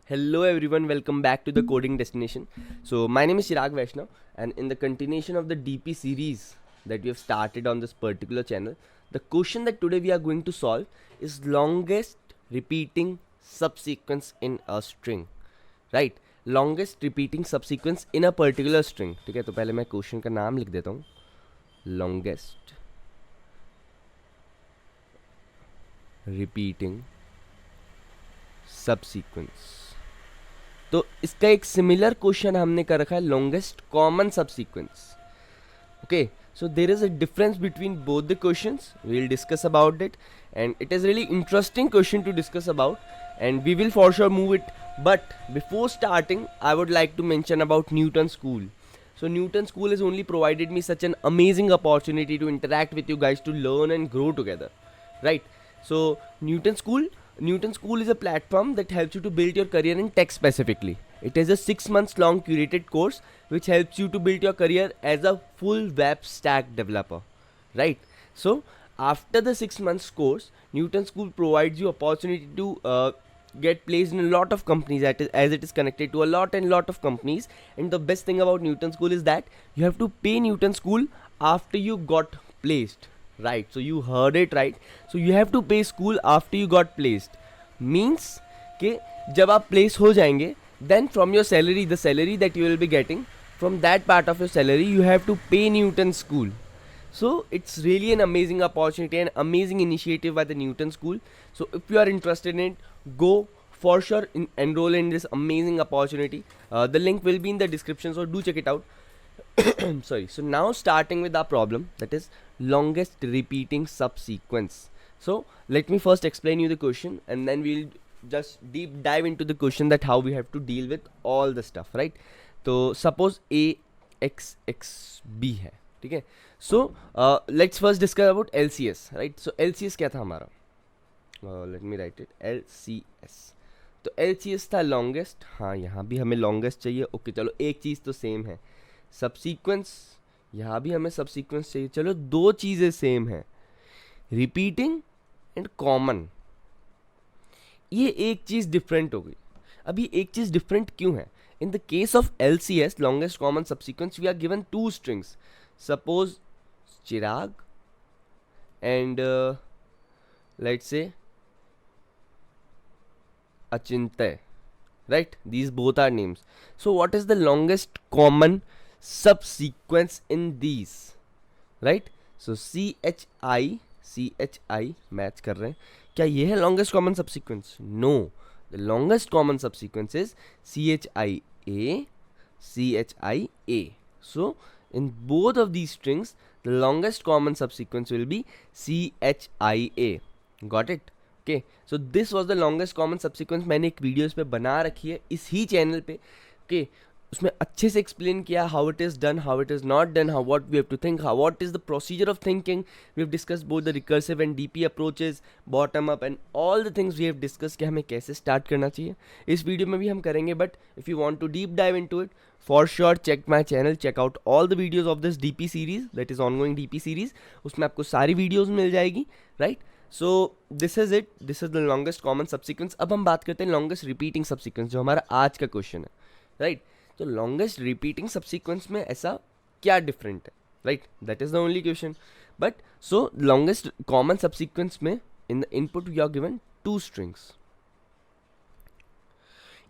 Hello everyone, welcome back to the Coding Destination. So my name is Chirag Vaishnav, and in the continuation of the DP series that we have started on this particular channel, the question that today we are going to solve is longest repeating subsequence in a string. Right? Longest repeating subsequence in a particular string. ठीक है, तो पहले मैं question का नाम लिख देता हूँ. Longest repeating subsequence. तो इसका एक सिमिलर क्वेश्चन हमने कर रखा है, longest common subsequence. Okay, so there is a difference between both the questions. We'll discuss about it, and it is really interesting question to discuss about, and we will for sure move it. But before starting, I would like to mention about Newton School. So Newton School has only provided me such an amazing opportunity to interact with you guys, to learn and grow together, right? So Newton School is a platform that helps you to build your career in tech specifically. It is a 6 months long curated course which helps you to build your career as a full web stack developer, right? So after the 6 months course, Newton School provides you opportunity to get placed in a lot of companies, as it is connected to a lot of companies. And the best thing about Newton School is that you have to pay Newton School after you got placed. Right, so you heard it right. So you have to pay school after you got placed. Means कि जब आप place हो जाएंगे, then from your salary, the salary that you will be getting, from that part of your salary you have to pay Newton School. So it's really an amazing opportunity and amazing initiative by the Newton School. So if you are interested in it, go for sure enroll in this amazing opportunity. The link will be in the description, so do check it out. Sorry. So now starting with our problem, that is longest repeating subsequence. So let me first explain you the question, and then we'll just deep dive into the question that how we have to deal with all the stuff, right? तो suppose a x x b है, ठीक है. So let's first discuss about LCS, right? So LCS क्या था हमारा? Let me write it, LCS. तो LCS था longest. हाँ, यहाँ भी हमें longest चाहिए. ओके, चलो एक चीज़ तो सेम है. सबसीक्वेंस, यहाँ भी हमें सबसीक्वेंस चाहिए. चलो दो चीज़ें सेम हैं, रिपीटिंग एंड कॉमन. ये एक चीज़ डिफरेंट हो गई. अभी एक चीज़ डिफरेंट क्यों है? In the case of LCS, longest common subsequence, we are given two strings. Suppose Chirag and let's say Achintya, right? These both are names. So what is the longest common subsequence in these, right? So CHI match कर रहे हैं. क्या ये है longest common subsequence? No. The longest common subsequence is CHIA. So in both of these strings, the longest common subsequence will be CHIA. Got it? Okay, so this was the longest common subsequence. मैंने एक videos पे बना रखी है इस ही channel पे. Okay, उसमें अच्छे से एक्सप्लेन किया how it is done, how it is not done, how what we have to think, how what is the procedure of thinking. We have discuss both the recursive and DP approaches, bottom up and all the things we have discuss कि हमें कैसे start करना चाहिए. इस video में भी हम करेंगे, but if you want to deep dive into it, for sure check my channel, check out all the videos of this DP series, that is ongoing DP series. उसमें आपको सारी वीडियोज़ मिल जाएगी, right? So this is it, this is the longest common subsequence. अब हम बात करते हैं लॉन्गेस्ट रिपीटिंग सबसिक्वेंस, जो हमारा आज का क्वेश्चन है, राइट? तो लॉन्गेस्ट रिपीटिंग सबसिक्वेंस में ऐसा क्या डिफरेंट है, right? That is the only question. But so longest common subsequence में in the input we are given two strings.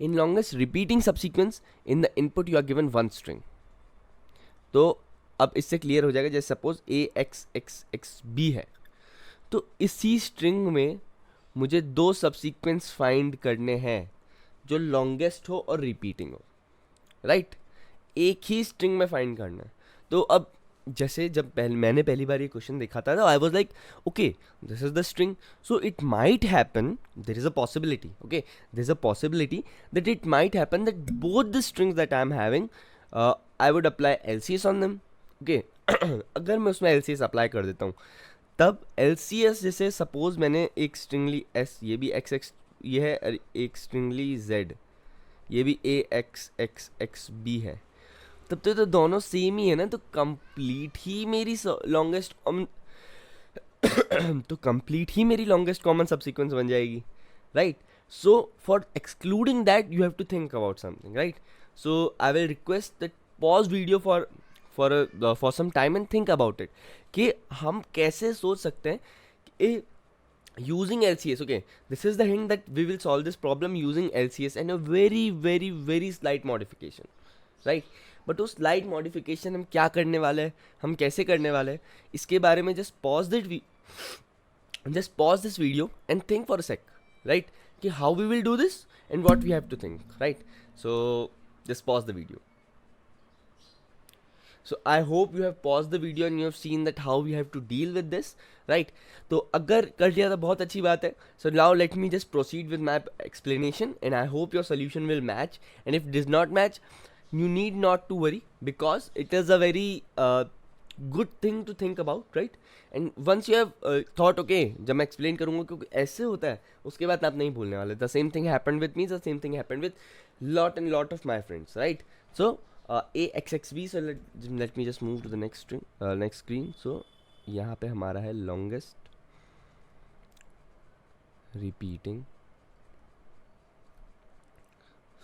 In longest repeating subsequence, in the input you are given one string. तो अब इससे clear हो जाएगा. जैसे suppose AXXXB है, तो इसी स्ट्रिंग में मुझे दो सबसीक्वेंस फाइंड करने हैं जो लॉन्गेस्ट हो और रिपीटिंग हो, राइट? एक ही स्ट्रिंग में फाइंड करना है. तो अब जैसे जब मैंने पहली बार ये क्वेश्चन देखा था, तो I was like okay, this is the string, so it might happen, there is a possibility, okay, there is a possibility that it might happen that both the strings that I am having, I would apply LCS on them. Okay, अगर मैं उसमें LCS apply कर देता हूँ, तब LCS, जैसे suppose मैंने एक स्ट्रिंग ली S, ये भी XX, ये है एक स्ट्रिंग ली Z, ये भी AXXXB है, तब तो दोनों सेम ही है ना. तो कंप्लीट ही मेरी लॉन्गेस्ट तो कंप्लीट ही मेरी लॉन्गेस्ट कॉमन सबसीक्वेंस बन जाएगी, right? So for excluding that, you have to think about something, right? So I will request that pause video for some time and think about it कि हम कैसे सोच सकते हैं कि using LCS. Okay, this is the hint that we will solve this problem using LCS and a very very very slight modification, right? But उस slide modification हम क्या करने वाले हैं, हम कैसे करने वाले हैं, इसके बारे में just pause this video and think for a sec, right? कि how we will do this and what we have to think, right? So just pause the video. So I hope you have paused the video and you have seen that how we have to deal with this, right? तो अगर कर लिया तो बहुत अच्छी बात है. So now let me just proceed with my explanation and I hope your solution will match, and if it does not match, you need not to worry because it is a very good thing to think about, right? And once you have thought, okay, जब मैं explain करूँगा क्योंकि ऐसे होता है, उसके बाद आप नहीं भूलने वाले. The same thing happened with me, the same thing happened with lot of my friends, right? So AXXB. So let me just move to the next screen. So यहाँ पे हमारा है longest repeating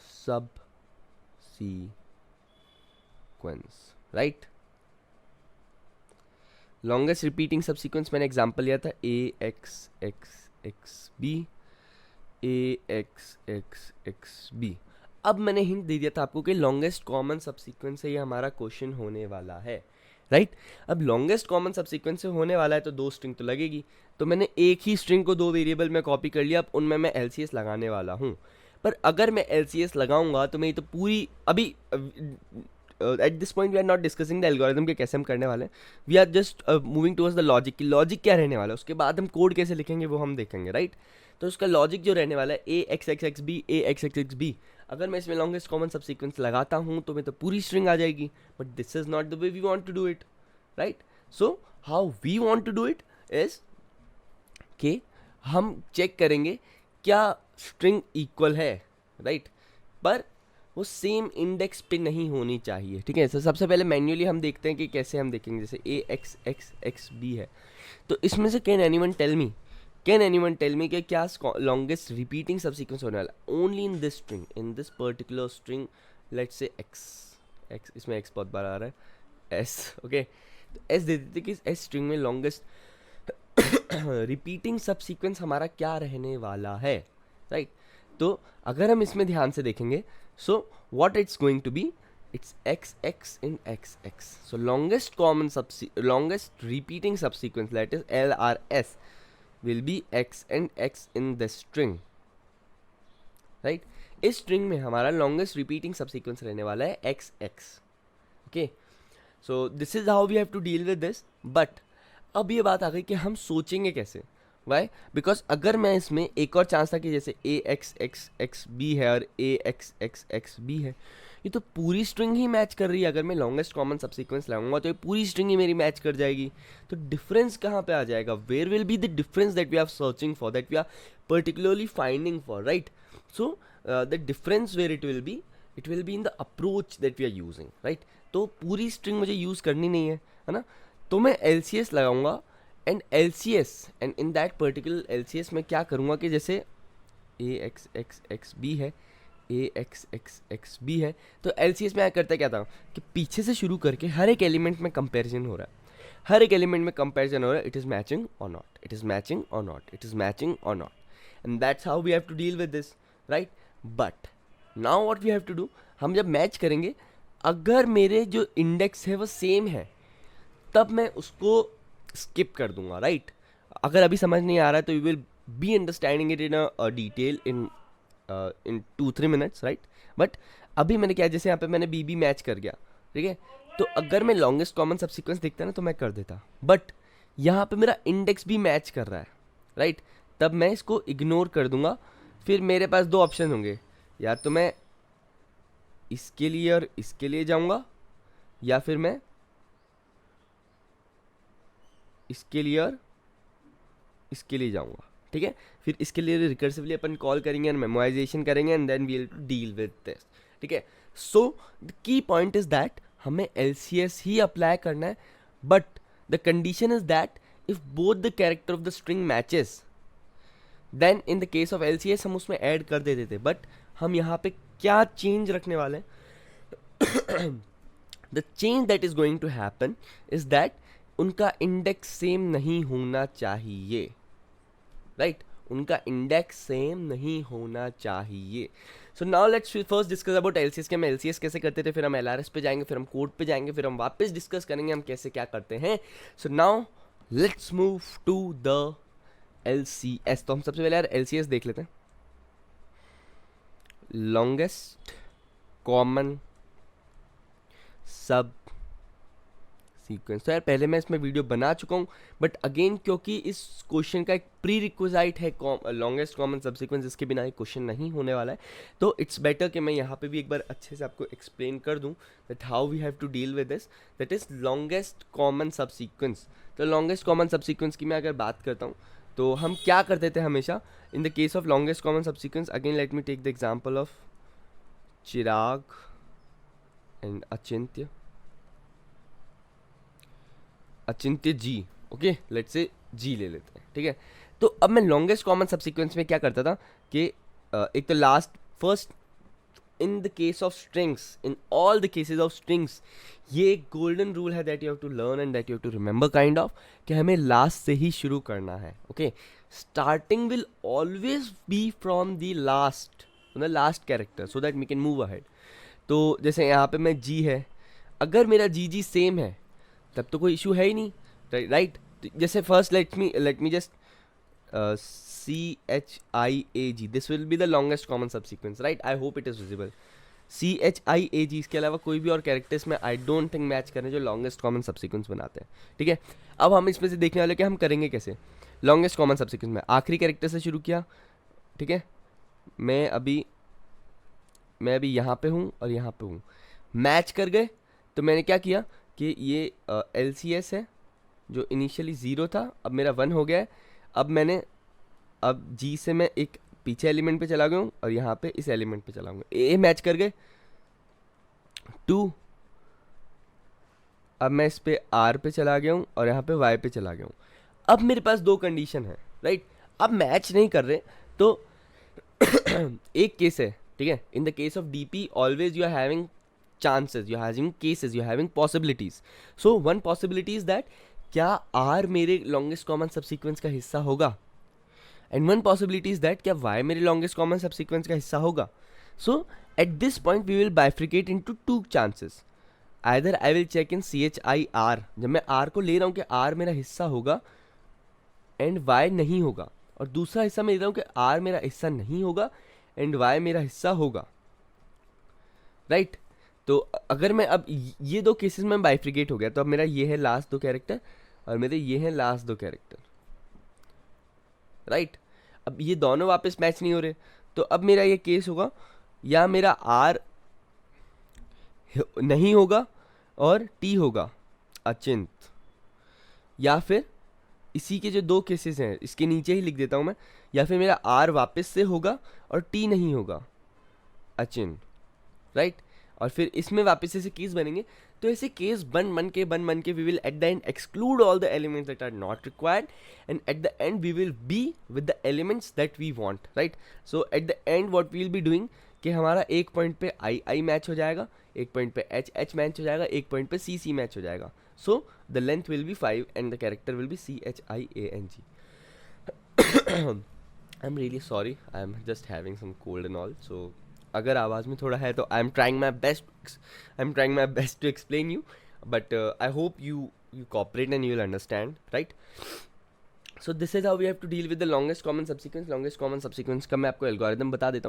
subsequence, right? longest repeating subsequence मैंने example लिया था AXXXB. अब मैंने hint दे दिया था आपको कि लॉन्गेस्ट कॉमन सबसीक्वेंस से ये हमारा क्वेश्चन होने वाला है, राइट? अब लॉन्गेस्ट कॉमन सबसीक्वेंस से होने वाला है तो 2 स्ट्रिंग तो लगेगी, तो मैंने एक ही स्ट्रिंग को 2 वेरिएबल में कॉपी कर लिया. अब उनमें मैं LCS लगाने वाला हूँ. पर अगर मैं LCS लगाऊंगा तो मैं तो पूरी अभी at this point we are not discussing the algorithm के कैसे हम करने वाले हैं. We are just moving towards the logic की लॉजिक क्या रहने वाला है, उसके बाद हम कोड कैसे लिखेंगे वो हम देखेंगे, राइट? तो उसका लॉजिक जो रहने वाला है AXXXB. अगर मैं इसमें लॉन्गेस्ट कॉमन सबसीक्वेंस लगाता हूँ तो मैं तो पूरी स्ट्रिंग आ जाएगी, but this is not the way we want to do it, right? So how we want to do it is कि हम चेक करेंगे क्या स्ट्रिंग इक्वल है, राइट? पर वो सेम इंडेक्स पे नहीं होनी चाहिए, ठीक है? तो सबसे पहले मैन्युअली हम देखते हैं कि कैसे हम देखेंगे. जैसे AXXXB है, तो इसमें से कैन एनीवन टेल मी कि क्या लॉन्गेस्ट रिपीटिंग सबसीक्वेंस होने वाला? Only in this string, in this particular string, let's say x. इसमें x बहुत बार आ रहा है, s. ओके, तो s दे देते कि s स्ट्रिंग में लॉन्गेस्ट रिपीटिंग सबसीक्वेंस हमारा क्या रहने वाला है, राइट? तो अगर हम इसमें ध्यान से देखेंगे, so what it's going to be, it's XX in XX. So longest repeating subsequence, that is LRS, will be x and x in the string, right? इस string में हमारा longest repeating subsequence रहने वाला है XX. Okay, so this is how we have to deal with this. But अब ये बात आ गई कि हम सोचेंगे कैसे. वाई? बिकॉज अगर मैं इसमें एक और चांस था कि जैसे AXXXB है और AXXXB है, ये तो पूरी स्ट्रिंग ही मैच कर रही है. अगर मैं लॉन्गेस्ट कॉमन सबसीक्वेंस लगाऊंगा तो ये पूरी स्ट्रिंग ही मेरी मैच कर जाएगी. तो डिफरेंस कहाँ पे आ जाएगा? Where will be the difference that we are searching for, that we are particularly finding for, right? So the difference where it will be in the approach that we are using, right? तो पूरी string मुझे use करनी नहीं है ना, तो मैं LCS लगाऊंगा. And LCS, and in that particular LCS मैं क्या करूँगा कि जैसे AXXXB है, AXXXB है, तो LCS में करता क्या था कि पीछे से शुरू करके हर एक एलिमेंट में कंपैरिजन हो रहा है, इट इज़ मैचिंग और नॉट, इट इज़ मैचिंग और नॉट, इट इज़ मैचिंग और not, and that's how we have to deal with this, right? But now what we have to do, हम जब match करेंगे, अगर मेरे जो इंडेक्स है वो सेम है, तब मैं उसको स्किप कर दूंगा, राइट? अगर अभी समझ नहीं आ रहा है तो you will be understanding it in a detail in 2-3 minutes, right? But अभी मैंने क्या, जैसे यहाँ पे मैंने BB मैच कर गया, ठीक है? तो अगर मैं लॉन्गेस्ट कॉमन सबसीक्वेंस देखता ना तो मैं कर देता, बट यहाँ पे मेरा इंडेक्स भी मैच कर रहा है, राइट? तब मैं इसको इग्नोर कर दूंगा. फिर मेरे पास 2 ऑप्शन होंगे, या तो मैं इसके लिए और इसके लिए जाऊँगा, या फिर मैं इसके लिए और इसके लिए जाऊंगा, ठीक है? फिर इसके लिए रिकर्सिवली अपन कॉल करेंगे एंड मेमोराइजेशन करेंगे and then we will deal with this, ठीक है? So the key point is that हमें LCS ही अप्लाई करना है, but the condition is that if both the character of the string matches, then in the case of LCS हम उसमें add कर देते थे, बट हम यहाँ पे क्या चेंज रखने वाले हैं? The change that is going to happen is that उनका इंडेक्स सेम नहीं होना चाहिए, राइट? उनका इंडेक्स सेम नहीं होना चाहिए. सो now let's first discuss about LCS के हम LCS कैसे करते थे, फिर हम LRS पे जाएंगे, फिर हम कोड पे जाएंगे, फिर हम वापस डिस्कस करेंगे हम कैसे क्या करते हैं. So now let's move to the LCS. तो हम सबसे पहले यार LCS देख लेते हैं. Longest common subsequence. तो यार पहले मैं इसमें वीडियो बना चुका हूँ, बट अगेन क्योंकि इस क्वेश्चन का एक प्री रिक्विजाइट है लॉन्गेस्ट कॉमन सब सीक्वेंस, इसके बिना ये क्वेश्चन नहीं होने वाला है, तो इट्स बेटर कि मैं यहाँ पे भी एक बार अच्छे से आपको एक्सप्लेन कर दूँ that how we have to deal with this, that is longest common subsequence. तो लॉन्गेस्ट कॉमन सब सीक्वेंस की मैं अगर बात करता हूँ तो हम क्या करते थे हमेशा in the case of longest common subsequence. Again let me take the example of Chirag and Achintya ji. Okay, let's say जी ले लेते हैं, ठीक है. तो अब मैं लॉन्गेस्ट कॉमन सब सीक्वेंस में क्या करता था कि एक तो last first in the case of strings, in all the cases of strings, ये एक गोल्डन रूल है that you have to learn and that you have to remember kind of, कि हमें लास्ट से ही शुरू करना है. Okay, starting will always be from the last character so that we can move ahead. तो जैसे यहाँ पे मैं जी है, अगर मेरा जी सेम है तब तो कोई इशू है ही नहीं, राइट? जैसे first let me just CHIAG, this will be the longest common subsequence, right? I hope it is visible. CHIAG, इसके अलावा कोई भी और कैरेक्टर्स में आई डोंट थिंक मैच करें जो लॉन्गेस्ट कॉमन सब सीक्वेंस बनाते हैं, ठीक है. अब हम इसमें से देखने वाले कि हम करेंगे कैसे. लॉन्गेस्ट कॉमन सब सीक्वेंस में आखिरी कैरेक्टर से शुरू किया, ठीक है. मैं अभी यहाँ पे हूँ और यहाँ पे हूँ, मैच कर गए. तो मैंने क्या किया कि ये LCS है जो इनिशियली 0 था, अब मेरा 1 हो गया है. अब G से मैं एक पीछे एलिमेंट पे चला गया हूँ और यहाँ पे इस एलिमेंट पे चला गया. ए मैच कर गए 2. अब मैं इस पे R पे चला गया हूँ और यहाँ पे Y पे चला गया हूँ. अब मेरे पास 2 कंडीशन है, राइट? अब मैच नहीं कर रहे तो एक केस है, ठीक है. In the case of DP always you are having chances, you're having cases, you're having possibilities. So one possibility is that क्या R मेरे longest common subsequence का हिस्सा होगा, and one possibility is that क्या Y मेरे longest common subsequence का हिस्सा होगा. So at this point we will bifurcate into 2 chances. Either I will check in CHIR, जब मैं R को ले रहा हूँ कि R मेरा हिस्सा होगा and Y नहीं होगा, और दूसरा हिस्सा मैं ले रहा हूँ कि R मेरा हिस्सा नहीं होगा and Y मेरा हिस्सा होगा, राइट? तो अगर मैं अब ये 2 केसेस में बाइफ्रिकेट हो गया, तो अब मेरा ये है लास्ट 2 कैरेक्टर और मेरे ये हैं लास्ट 2 कैरेक्टर, राइट? अब ये दोनों वापस मैच नहीं हो रहे, तो अब मेरा ये केस होगा, या मेरा R नहीं होगा और T होगा अचिंत, या फिर इसी के जो 2 केसेस हैं इसके नीचे ही लिख देता हूँ मैं, या फिर मेरा R वापस से होगा और T नहीं होगा अचिंत, राइट? और फिर इसमें वापस ऐसे केस बनेंगे. तो ऐसे केस बन के we will at the end exclude all the elements that are not required, and at the end we will be with the elements that we want, right? So at the end what we will be doing कि हमारा एक point पे I match हो जाएगा, एक point पे H match हो जाएगा, एक पॉइंट पे C मैच हो जाएगा. So the length will be 5 and the character will be CHIANG. I am really sorry, I am just having some cold and all, so अगर आवाज़ में थोड़ा है तो I am trying my best to explain you, but I hope you cooperate and you will understand, right? So this is how we have to deal with the longest common subsequence. Longest common subsequence का मैं आपको algorithm बता देता हूँ.